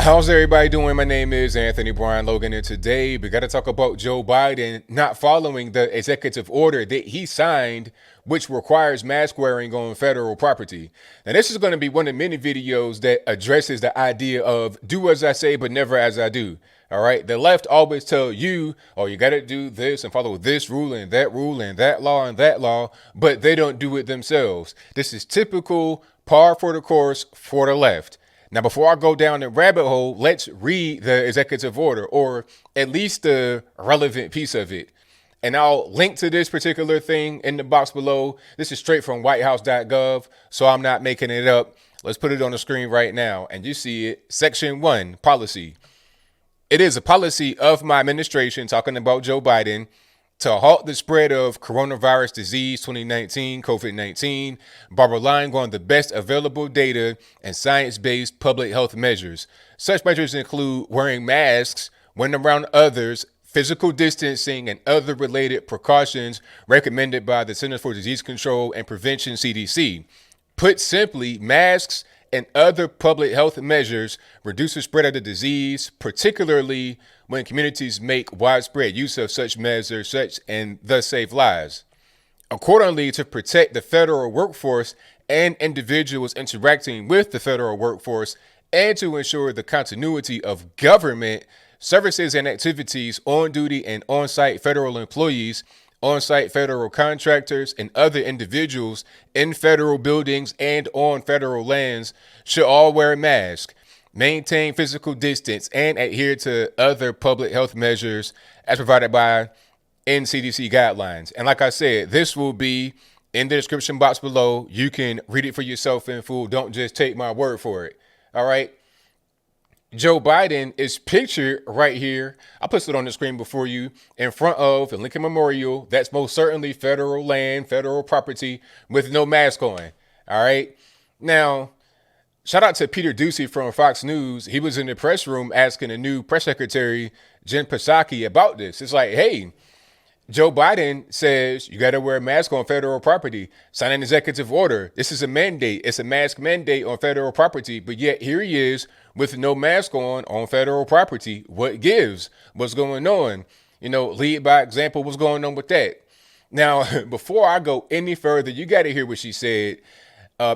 How's everybody doing? My name is Anthony Brian Logan, and today we got to talk about Joe Biden not following the executive order that he signed, which requires mask wearing on federal property. Now, this is going to be one of many videos that addresses the idea of do as I say, but never as I do. All right. The left always tell you, oh, you got to do this and follow this rule and that law and that law, but they don't do it themselves. This is typical par for the course for the left. Now, before I go down the rabbit hole, let's read the executive order, or at least the relevant piece of it. And I'll link to this particular thing in the box below. This is straight from whitehouse.gov, so I'm not making it up. Let's put it on the screen right now, and you see it. Section 1, policy. It is a policy of my administration, talking about Joe Biden, to halt the spread of coronavirus disease 2019, COVID-19, by relying on the best available data and science-based public health measures. Such measures include wearing masks when around others, physical distancing, and other related precautions recommended by the Centers for Disease Control and Prevention, CDC. Put simply, masks and other public health measures reduce the spread of the disease, particularly when communities make widespread use of such measures and thus save lives. Accordingly, to protect the federal workforce and individuals interacting with the federal workforce, and to ensure the continuity of government services and activities, on duty and on-site federal employees, on-site federal contractors, and other individuals in federal buildings and on federal lands should all wear a mask, maintain physical distance, and adhere to other public health measures as provided by NCDC guidelines. And like I said, this will be in the description box below. You can read it for yourself in full. Don't just take my word for it. All right. Joe Biden is pictured right here. I put it on the screen before you in front of the Lincoln Memorial. That's most certainly federal land, federal property, with no mask on. All right. Now, shout out to Peter Doocy from Fox News. He was in the press room asking the new press secretary, Jen Psaki, about this. It's like, hey, Joe Biden says you got to wear a mask on federal property. Sign an executive order. This is a mandate. It's a mask mandate on federal property. But yet here he is with no mask on federal property. What gives? What's going on? You know, lead by example. What's going on with that? Now, before I go any further, you got to hear what she said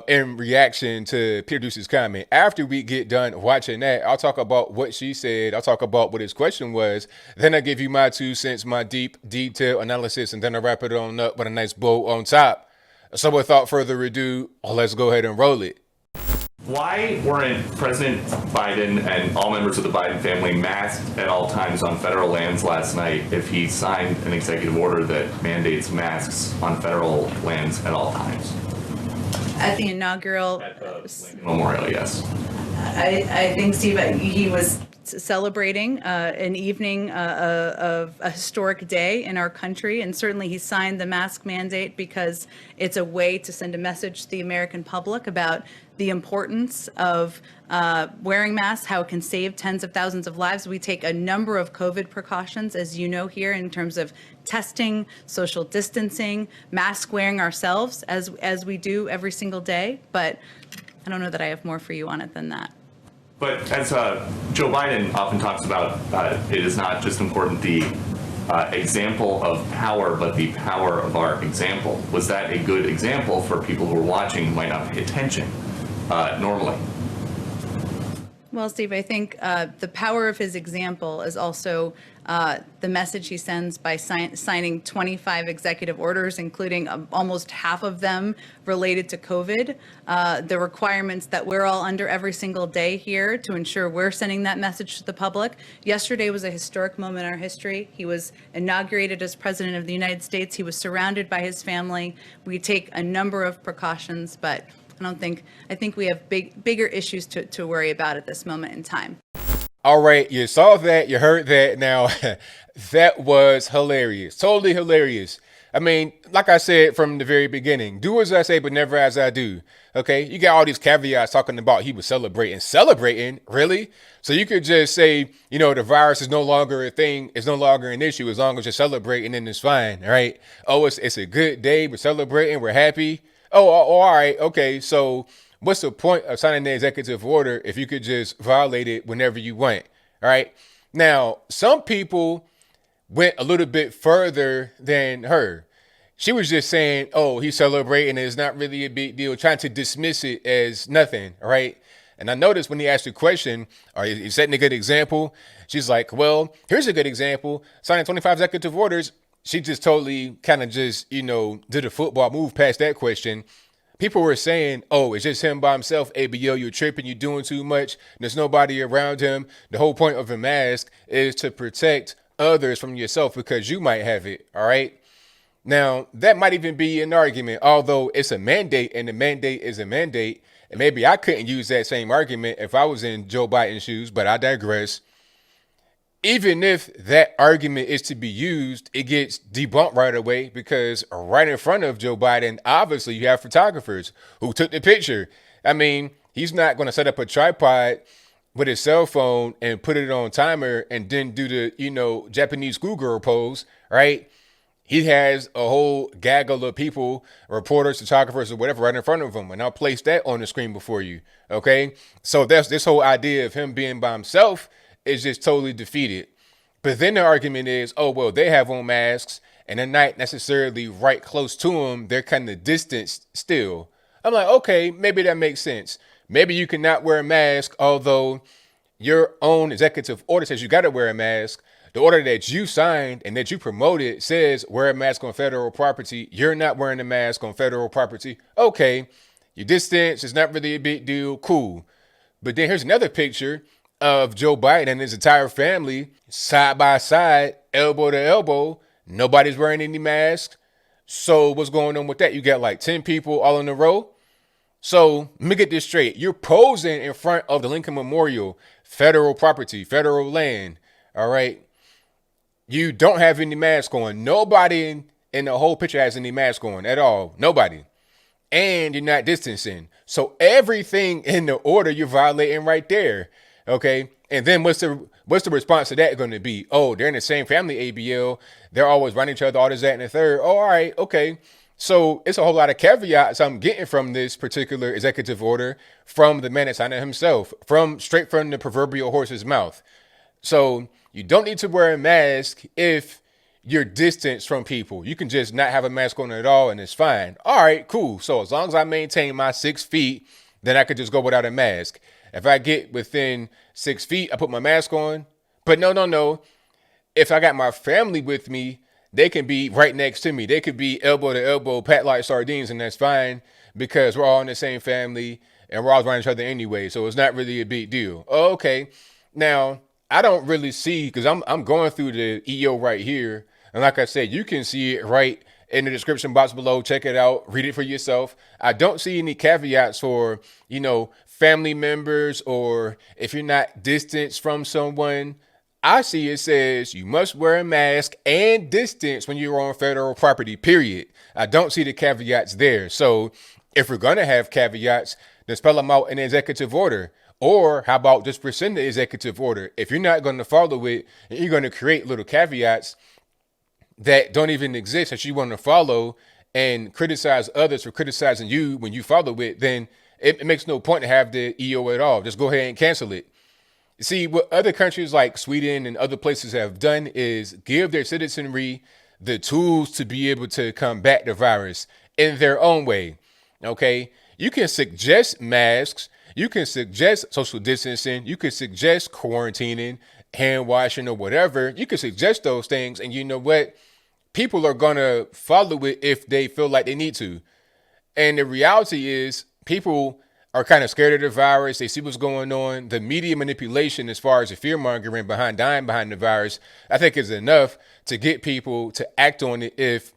in reaction to Peter Doocy's comment. After we get done watching that, I'll talk about what she said. I'll talk about what his question was. Then I give you my 2 cents, my deep, detailed analysis, and then I wrap it on up with a nice bow on top. So without further ado, let's go ahead and roll it. Why weren't President Biden and all members of the Biden family masked at all times on federal lands last night if he signed an executive order that mandates masks on federal lands at all times? At the inaugural At the Lincoln Memorial, yes. I think, Steve, he was celebrating an evening of a historic day in our country, and certainly he signed the mask mandate because it's a way to send a message to the American public about the importance of wearing masks, how it can save tens of thousands of lives. We take a number of COVID precautions, as you know, here in terms of testing, social distancing, mask wearing ourselves as we do every single day. But I don't know that I have more for you on it than that. But as Joe Biden often talks about, it is not just important the example of power, but the power of our example. Was that a good example for people who are watching who might not pay attention normally? Well, Steve, I think the power of his example is also the message he sends by signing 25 executive orders, including almost half of them related to COVID. The requirements that we're all under every single day here to ensure we're sending that message to the public. Yesterday was a historic moment in our history. He was inaugurated as president of the United States. He was surrounded by his family. We take a number of precautions, but I think we have bigger issues to worry about at this moment in time. All right, you saw that, you heard that. Now, that was hilarious, totally hilarious. I mean, like I said from the very beginning, do as I say, but never as I do. Okay, you got all these caveats talking about he was celebrating, really? So you could just say, you know, the virus is no longer a thing, it's no longer an issue as long as you're celebrating and it's fine, right? Oh, it's a good day, we're celebrating, we're happy. Oh, all right, okay, so what's the point of signing the executive order if you could just violate it whenever you want? All right. Now, some people went a little bit further than her. She was just saying, oh, he's celebrating. It's not really a big deal, trying to dismiss it as nothing. All right. And I noticed when he asked the question, are you setting a good example? She's like, well, here's a good example. Signing 25 executive orders. She just totally kind of just, did a football move past that question. People were saying, oh, it's just him by himself. ABL, you're tripping. You're doing too much. There's nobody around him. The whole point of a mask is to protect others from yourself because you might have it. All right. Now, that might even be an argument, although it's a mandate and the mandate is a mandate. And maybe I couldn't use that same argument if I was in Joe Biden's shoes, but I digress. Even if that argument is to be used, it gets debunked right away because right in front of Joe Biden, obviously you have photographers who took the picture. I mean, he's not going to set up a tripod with his cell phone and put it on timer and then do the, Japanese schoolgirl pose, right? He has a whole gaggle of people, reporters, photographers, or whatever right in front of him. And I'll place that on the screen before you. Okay. So that's this whole idea of him being by himself is just totally defeated. But then the argument is, oh, well, they have on masks and they're not necessarily right close to him. They're kind of distanced still. I'm like, okay, maybe that makes sense. Maybe you cannot wear a mask, although your own executive order says you got to wear a mask. The order that you signed and that you promoted says wear a mask on federal property. You're not wearing a mask on federal property. Okay, your distance is not really a big deal. Cool. But then here's another picture of Joe Biden and his entire family side by side, elbow to elbow. Nobody's wearing any masks. So what's going on with that? You got like 10 people all in a row. So let me get this straight. You're posing in front of the Lincoln Memorial, federal property, federal land. All right. You don't have any mask on. Nobody in the whole picture has any mask on at all. Nobody. And you're not distancing. So everything in the order you're violating right there. Okay. And then what's the response to that going to be? Oh, they're in the same family, ABL. They're always running each other, all this, that, and the third. Oh, all right. Okay. So it's a whole lot of caveats I'm getting from this particular executive order from the man that signed it himself, straight from the proverbial horse's mouth. So you don't need to wear a mask if you're distanced from people. You can just not have a mask on at all and it's fine. All right, cool. So as long as I maintain my 6 feet, then I could just go without a mask. If I get within 6 feet, I put my mask on. But no. If I got my family with me, they can be right next to me. They could be elbow to elbow, pat like sardines, and that's fine because we're all in the same family and we're all around each other anyway. So it's not really a big deal. Okay. Now, I don't really see, because I'm going through the EO right here. And like I said, you can see it right in the description box below. Check it out. Read it for yourself. I don't see any caveats for, family members or if you're not distanced from someone. I see it says you must wear a mask and distance when you're on federal property, period. I don't see the caveats there. So if we're going to have caveats, then spell them out in the executive order. Or how about just rescind the executive order? If you're not going to follow it, and you're going to create little caveats that don't even exist that you want to follow and criticize others for criticizing you when you follow it, then it makes no point to have the EO at all. Just go ahead and cancel it. See, what other countries like Sweden and other places have done is give their citizenry the tools to be able to combat the virus in their own way. Okay, you can suggest masks. You can suggest social distancing. You can suggest quarantining, hand washing, or whatever. You can suggest those things. And you know what? People are going to follow it if they feel like they need to. And the reality is people are kind of scared of the virus. They see what's going on. The media manipulation as far as the fear mongering behind dying behind the virus, I think is enough to get people to act on it if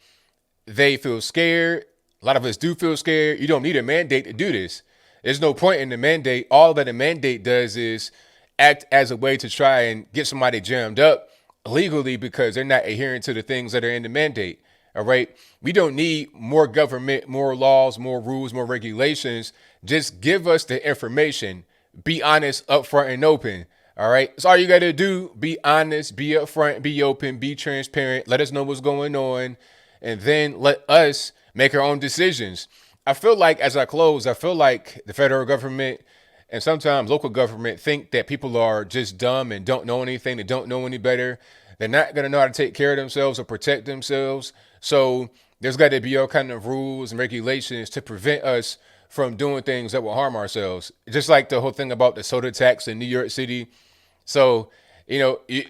they feel scared. A lot of us do feel scared. You don't need a mandate to do this. There's no point in the mandate. All that a mandate does is act as a way to try and get somebody jammed up legally because they're not adhering to the things that are in the mandate. All right. We don't need more government, more laws, more rules, more regulations. Just give us the information. Be honest, upfront, and open. All right. That's all you got to do. Be honest, be upfront, be open, be transparent. Let us know what's going on. And then let us make our own decisions. I feel like as I close, I feel like the federal government and sometimes local government think that people are just dumb and don't know anything. They don't know any better. They're not going to know how to take care of themselves or protect themselves. So there's got to be all kind of rules and regulations to prevent us from doing things that will harm ourselves. Just like the whole thing about the soda tax in New York City. So,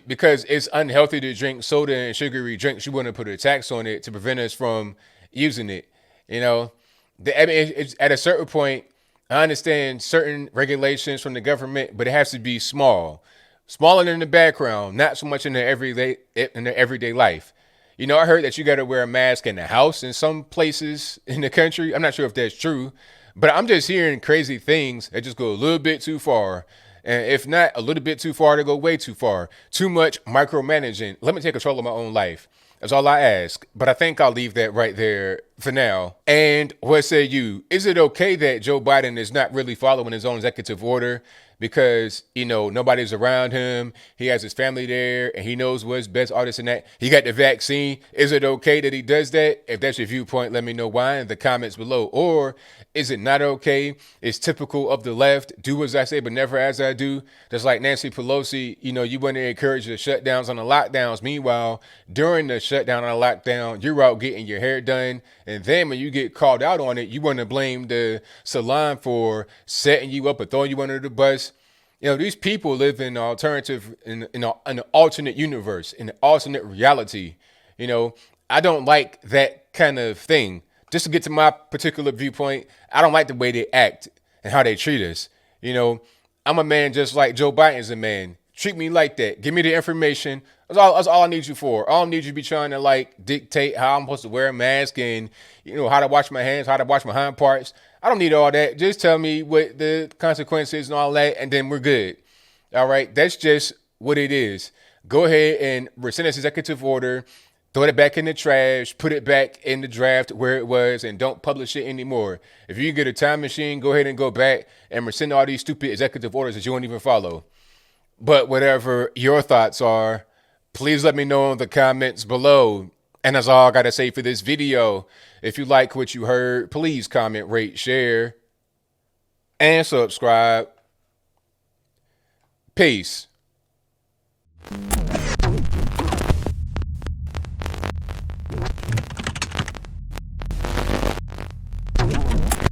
because it's unhealthy to drink soda and sugary drinks, you want to put a tax on it to prevent us from using it. You know, I mean, it's, at a certain point, I understand certain regulations from the government, but it has to be small, smaller in the background, not so much in the everyday life. I heard that you got to wear a mask in the house in some places in the country. I'm not sure if that's true, but I'm just hearing crazy things that just go a little bit too far. And if not a little bit too far, to go way too far. Too much micromanaging. Let me take control of my own life. That's all I ask. But I think I'll leave that right there for now. And what say you? Is it okay that Joe Biden is not really following his own executive order because, nobody's around him? He has his family there and he knows what's best, all this and that. He got the vaccine. Is it okay that he does that? If that's your viewpoint, let me know why in the comments below. Or is it not okay? It's typical of the left. Do as I say, but never as I do. Just like Nancy Pelosi, you want to encourage the shutdowns on the lockdowns. Meanwhile, during the shutdown on the lockdown, you're out getting your hair done. And then when you get called out on it, you want to blame the salon for setting you up or throwing you under the bus. These people live in an alternate universe, in an alternate reality. I don't like that kind of thing. Just to get to my particular viewpoint, I don't like the way they act and how they treat us. I'm a man just like Joe Biden's a man. Treat me like that. Give me the information. That's all I need you for. I don't need you to be trying to dictate how I'm supposed to wear a mask and, how to wash my hands, how to wash my hind parts. I don't need all that. Just tell me what the consequences and all that, and then we're good. All right. That's just what it is. Go ahead and rescind this executive order. Throw it back in the trash, put it back in the draft where it was, and don't publish it anymore. If you get a time machine, go ahead and go back and rescind all these stupid executive orders that you won't even follow. But whatever your thoughts are, please let me know in the comments below. And that's all I got to say for this video. If you like what you heard, please comment, rate, share, and subscribe. Peace.